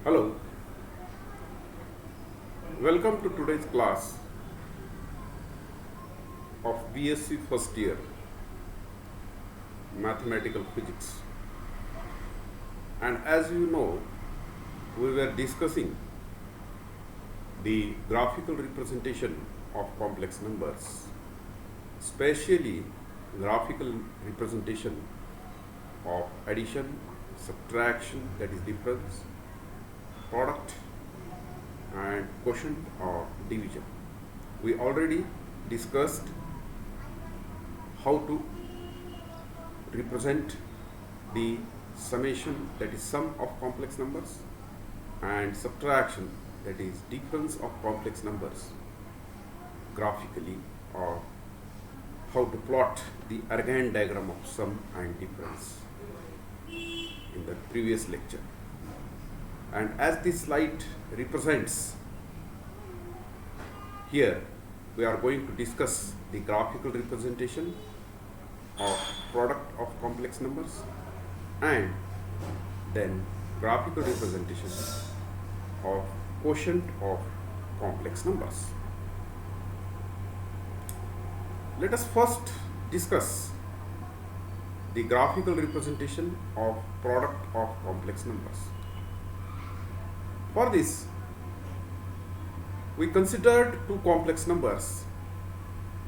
Hello, welcome to today's class of BSc first year Mathematical Physics. And as you know, we were discussing the graphical representation of complex numbers, especially graphical representation of addition, subtraction, that is difference, product, and quotient or division. We already discussed how to represent the summation, that is sum of complex numbers, and subtraction, that is difference of complex numbers graphically, or how to plot the Ergon diagram of sum and difference in the previous lecture. And as this slide represents, here we are going to discuss the graphical representation of product of complex numbers and then graphical representation of quotient of complex numbers. Let us first discuss the graphical representation of product of complex numbers. For this, we considered two complex numbers,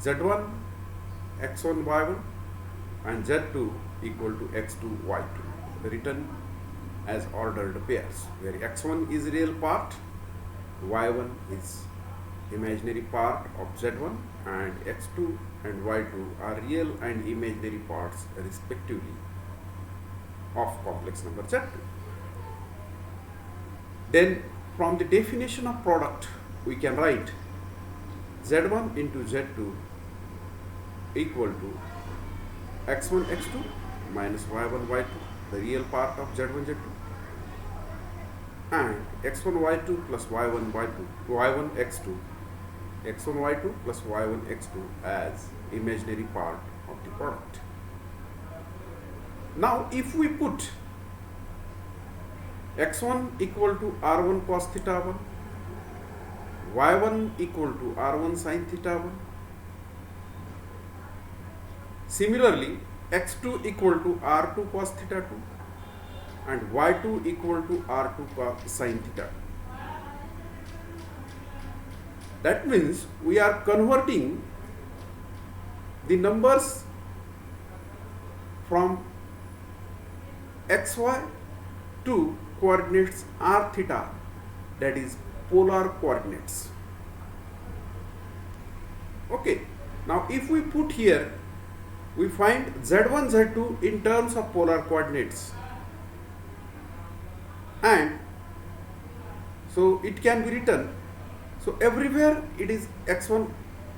z1 x1 y1 and z2 equal to x2 y2, written as ordered pairs, where x1 is real part, y1 is imaginary part of z1, and x2 and y2 are real and imaginary parts respectively of complex number z2. Then from the definition of product, we can write z1 into z2 equal to x1 x2 minus y1 y2, the real part of z1 z2, and x1 y2 plus y1 y2, y1 x2, x1 y2 plus y1 x2 as imaginary part of the product. Now if we put x1 equal to r1 cos theta 1, y1 equal to r1 sin theta 1, similarly x2 equal to r2 cos theta 2 and y2 equal to r2 cos sin theta 2. That means we are converting the numbers from xy to coordinates r theta, that is polar coordinates. Okay, now if we put here, we find z1 z2 in terms of polar coordinates, and so it can be written, so everywhere it is x1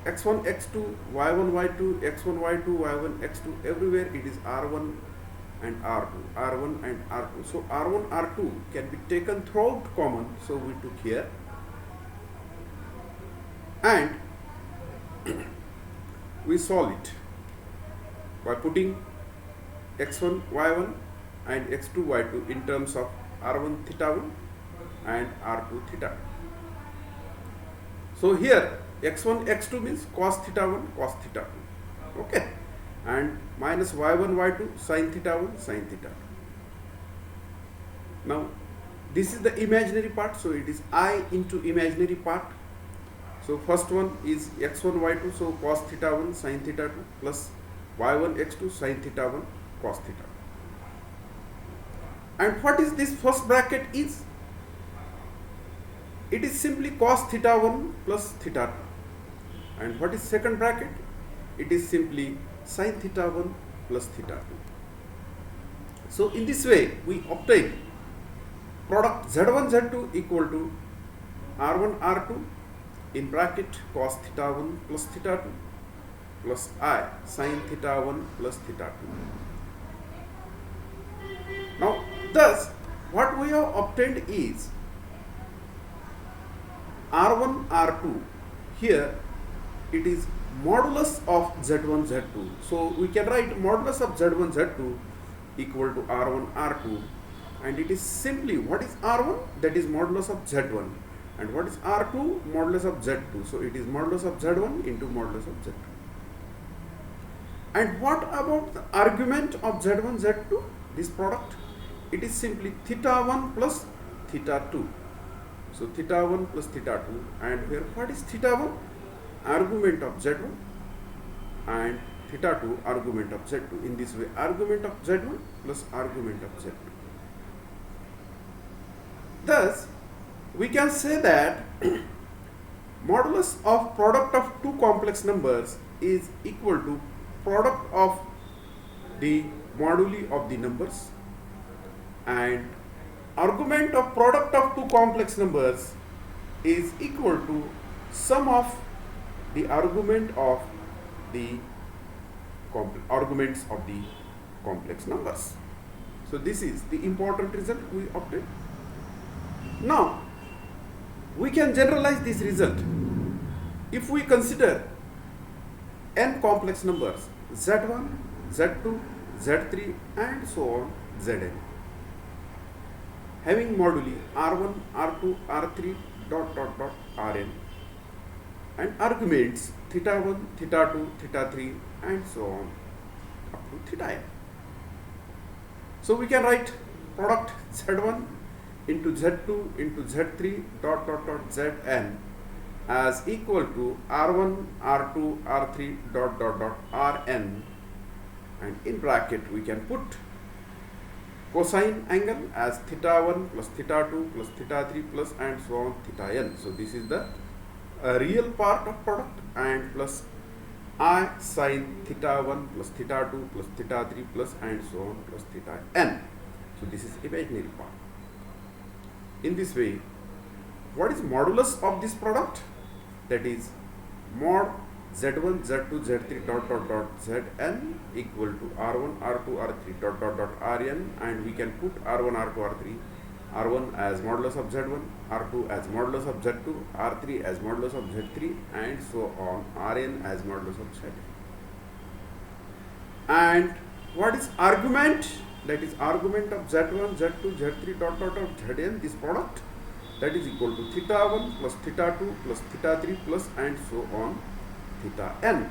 x2 y1 y2 x1 y2 y1 x2, everywhere it is r1 and r2, r1 and r2. So r1 r2 can be taken throughout common, so we took here, and we solve it by putting x1 y1 and x2 y2 in terms of r1 theta 1 and r2 theta 2. So here x1 x2 means cos theta 1 cos theta 2, okay, and minus y1 y2 sin theta 1 sin theta 2. Now this is the imaginary part, so it is I into imaginary part. So first one is x1 y2, so cos theta 1 sin theta 2 plus y1 x2 sin theta 1 cos theta 2. And what is this first bracket is? It is simply cos theta 1 plus theta 2. And what is second bracket? It is simply sin theta 1 plus theta 2. So in this way we obtain product z1 z2 equal to r1 r2 in bracket cos theta 1 plus theta 2 plus I sin theta 1 plus theta 2. Now thus what we have obtained is r1 r2, here it is modulus of z1 z2, so we can write modulus of z1 z2 equal to r1 r2, and it is simply what is R1, that is modulus of Z1, and what is R2, modulus of Z2. So it is modulus of Z1 into modulus of Z2. And what about the argument of Z1, Z2, this product? It is simply theta 1 plus theta 2. So theta 1 plus theta 2, and here what is theta 1? Argument of Z1, and theta 2 argument of Z2. In this way, argument of Z1 plus argument of Z2. Thus, we can say that modulus of product of two complex numbers is equal to product of the moduli of the numbers, and argument of product of two complex numbers is equal to sum of the argument of the arguments of the complex numbers. So this is the important result we obtained. Now we can generalize this result if we consider n complex numbers Z1, Z2, Z3 and so on Zn, having moduli R1, R2, R3 dot dot dot Rn, and arguments theta 1, theta 2, theta 3 and so on up to theta n. So we can write product Z1 into Z2 into Z3 dot dot dot Zn as equal to R1, R2, R3 dot dot dot Rn, and in bracket we can put cosine angle as theta 1 plus theta 2 plus theta 3 plus and so on theta n. So this is the real part of product, and plus I sine theta 1 plus theta 2 plus theta 3 plus and so on plus theta n. So this is imaginary part. In this way, what is modulus of this product? That is mod Z1, Z2, Z3 dot dot dot Zn equal to R1, R2, R3 dot dot dot Rn, and we can put R1, R2, R3, R1 as modulus of Z1, R2 as modulus of Z2, R3 as modulus of Z3 and so on, Rn as modulus of Zn. And what is argument? That is argument of Z1, Z2, Z3 dot dot dot Zn, this product, that is equal to theta 1 plus theta 2 plus theta 3 plus and so on theta n.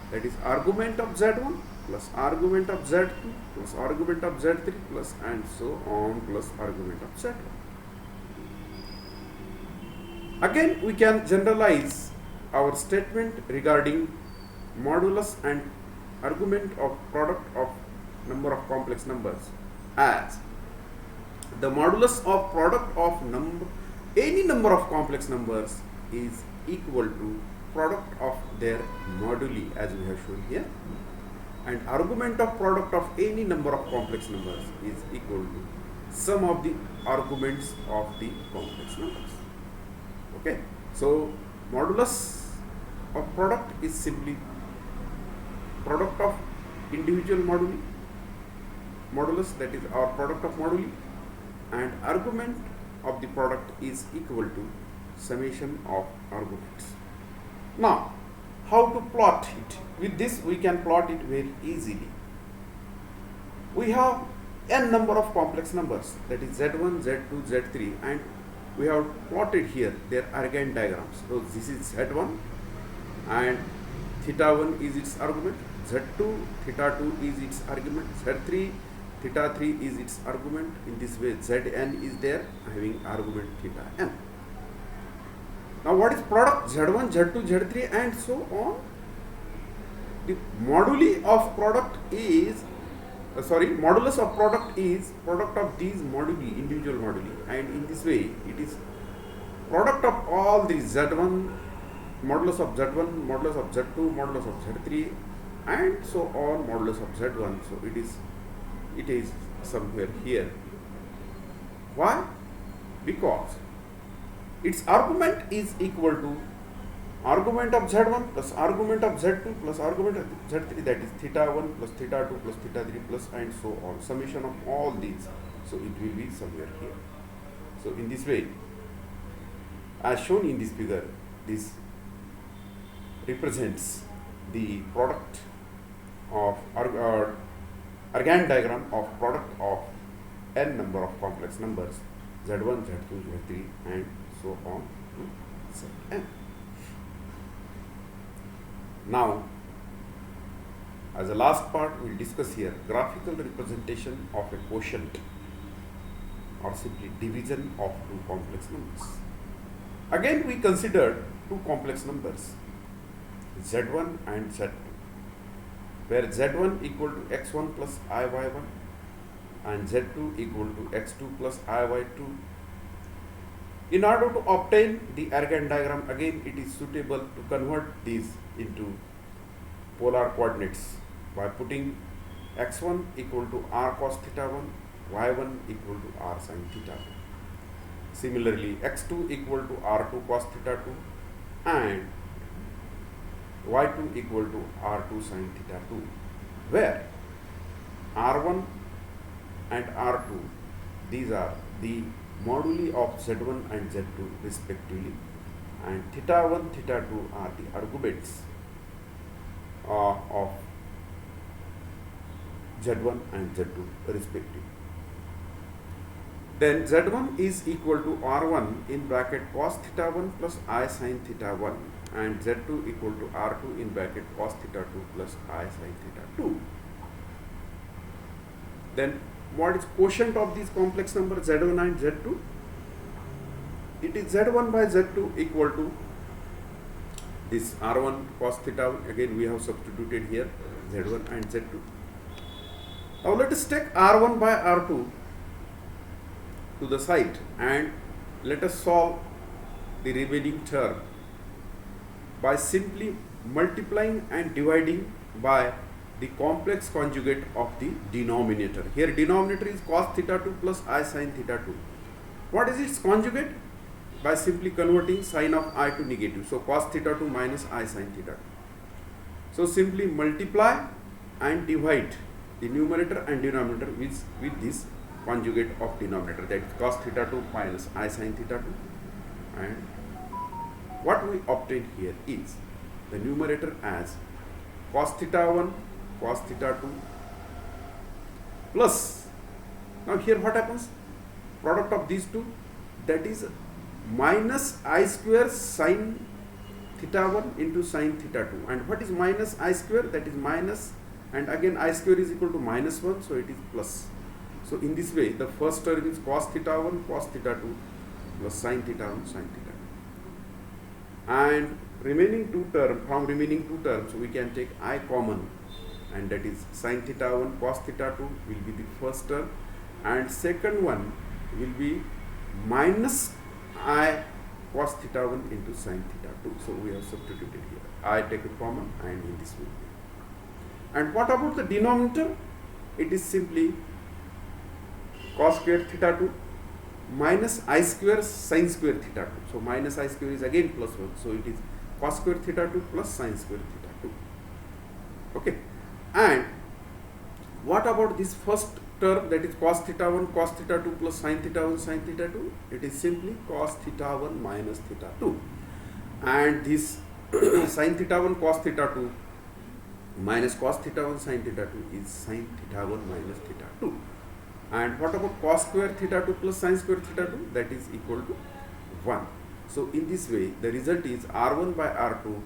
That is argument of Z1 plus argument of Z2 plus argument of Z3 plus and so on plus argument of Z1. Again, we can generalize our statement regarding modulus and argument of product of number of complex numbers as the modulus of product of any number of complex numbers is equal to product of their moduli, as we have shown here, and argument of product of any number of complex numbers is equal to sum of the arguments of the complex numbers. Okay, so modulus of product is simply product of individual modulus, that is our product of moduli, and argument of the product is equal to summation of arguments. Now, how to plot it? With this we can plot it very easily. We have n number of complex numbers, that is Z1, Z2, Z3, and we have plotted here their Ergon diagrams. So this is Z1 and theta 1 is its argument, Z2 theta 2 is its argument, Z3 theta 3 is its argument. In this way Zn is there having argument theta n. Now what is product Z1, Z2, Z3 and so on? The moduli of product is modulus of product is product of these moduli, individual moduli, and in this way it is product of all these Z1, modulus of Z1, modulus of Z2, modulus of Z3 and so on, modulus of Z1. So it is somewhere here. Why? Because its argument is equal to argument of Z1 plus argument of Z2 plus argument of Z3, that is theta 1 plus theta 2 plus theta 3 plus and so on, summation of all these. So it will be somewhere here. So in this way, as shown in this figure, this represents the product of Ergon diagram of product of n number of complex numbers z1, z2, z3 and so on to zn. Now, as a last part, we will discuss here graphical representation of a quotient, or simply division of two complex numbers. Again, we considered two complex numbers z1 and z2, where z1 equal to x1 plus iy1 and z2 equal to x2 plus iy2. In order to obtain the Ergon diagram, again it is suitable to convert these into polar coordinates by putting x1 equal to r cos theta 1, y1 equal to r sin theta 1. Similarly, x2 equal to r2 cos theta 2 and y2 equal to r2 sin theta 2, where r1 and r2, these are the moduli of z1 and z2 respectively, and theta 1, theta 2 are the arguments of z1 and z2 respectively. Then z1 is equal to r1 in bracket cos theta 1 plus I sin theta 1 and z2 equal to r2 in bracket cos theta 2 plus I sin theta 2. Then what is quotient of these complex numbers z1 and z2? It is z1 by z2 equal to this r1 cos theta 1. Again we have substituted here z1 and z2. Now let us take r1 by r2 to the side and let us solve the remaining term by simply multiplying and dividing by the complex conjugate of the denominator. Here denominator is cos theta 2 plus I sin theta 2. What is its conjugate? By simply converting sign of I to negative. So cos theta 2 minus I sin theta 2. So simply multiply and divide the numerator and denominator with this conjugate of denominator, that is cos theta 2 minus I sin theta 2, and what we obtain here is the numerator as cos theta 1 cos theta 2 plus, now here what happens, product of these two, that is minus I square sin theta 1 into sin theta 2, and what is minus I square, that is minus, and again I square is equal to minus 1, so it is plus. So in this way the first term is cos theta 1 cos theta 2 plus sin theta 1 sin theta 2, and remaining two terms we can take I common, and that is sin theta 1 cos theta 2 will be the first term, and second one will be minus I cos theta 1 into sin theta 2. So we have substituted here, I take it common, and in this way. And what about the denominator? It is simply cos square theta 2 minus I square sin square theta 2. So minus I square is again plus 1. So it is cos square theta 2 plus sin square theta 2. Okay. And what about this first term, that is cos theta 1 cos theta 2 plus sin theta 1 sin theta 2? It is simply cos theta 1 minus theta 2. And this sin theta 1 cos theta 2 minus cos theta 1 sin theta 2 is sin theta 1 minus theta 2. And what about cos square theta 2 plus sin square theta 2? That is equal to 1. So in this way the result is r1 by r2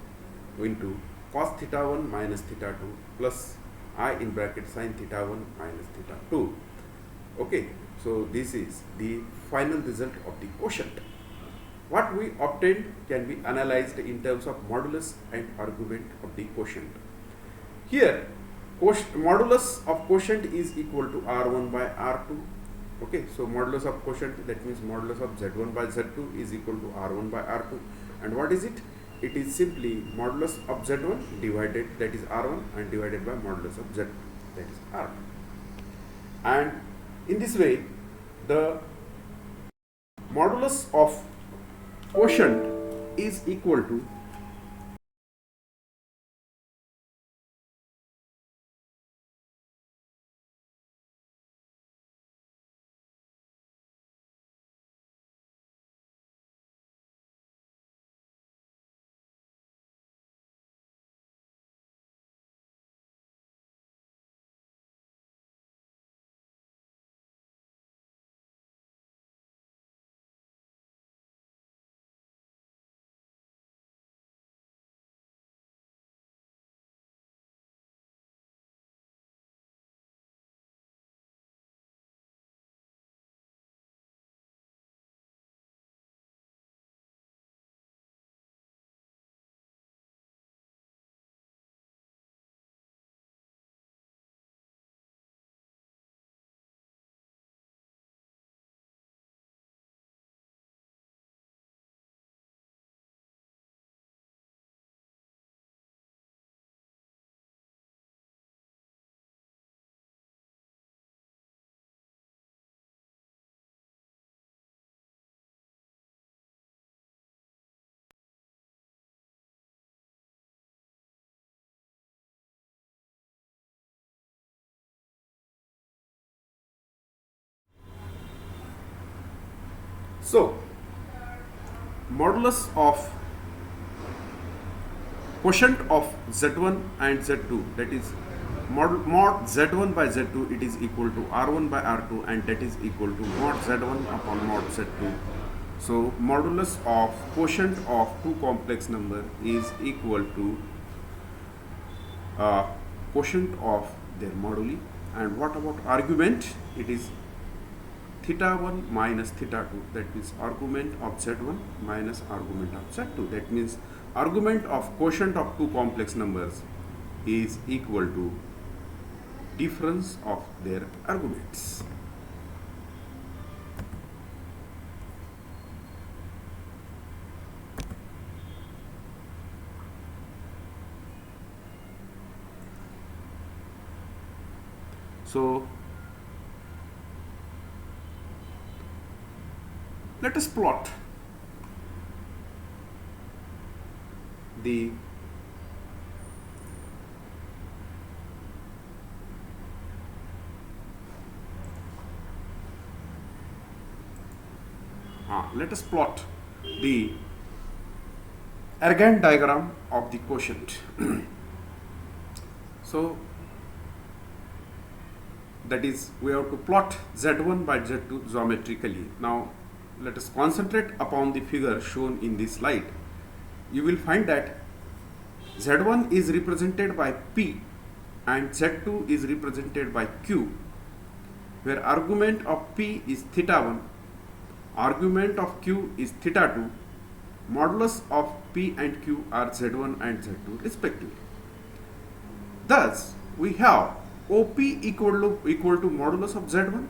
into cos theta 1 minus theta 2 plus I in bracket sin theta 1 minus theta 2. Okay, so this is the final result of the quotient. What we obtained can be analyzed in terms of modulus and argument of the quotient. Here modulus of quotient is equal to r1 by r2. Okay, so modulus of quotient, that means modulus of z1 by z2 is equal to r1 by r2. And what is it? It is simply modulus of z1 divided, that is r1, and divided by modulus of z2, that is r2. And in this way the modulus of quotient is equal to So modulus of quotient of z1 and z2, that is mod z1 by z2, it is equal to r1 by r2, and that is equal to mod z1 upon mod z2. So modulus of quotient of two complex number is equal to quotient of their moduli. And what about argument? It is theta 1 minus theta 2, that is argument of z1 minus argument of z2. That means argument of quotient of two complex numbers is equal to difference of their arguments. So let us plot the Ergon diagram of the quotient. So that is, we have to plot z1 by z2 geometrically. Now let us concentrate upon the figure shown in this slide. You will find that z1 is represented by p and z2 is represented by q, where argument of p is theta 1, argument of q is theta 2, modulus of p and q are z1 and z2 respectively. Thus we have OP equal to modulus of z1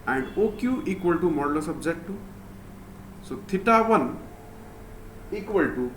and OQ equal to modulus of z2. So theta 1 equal to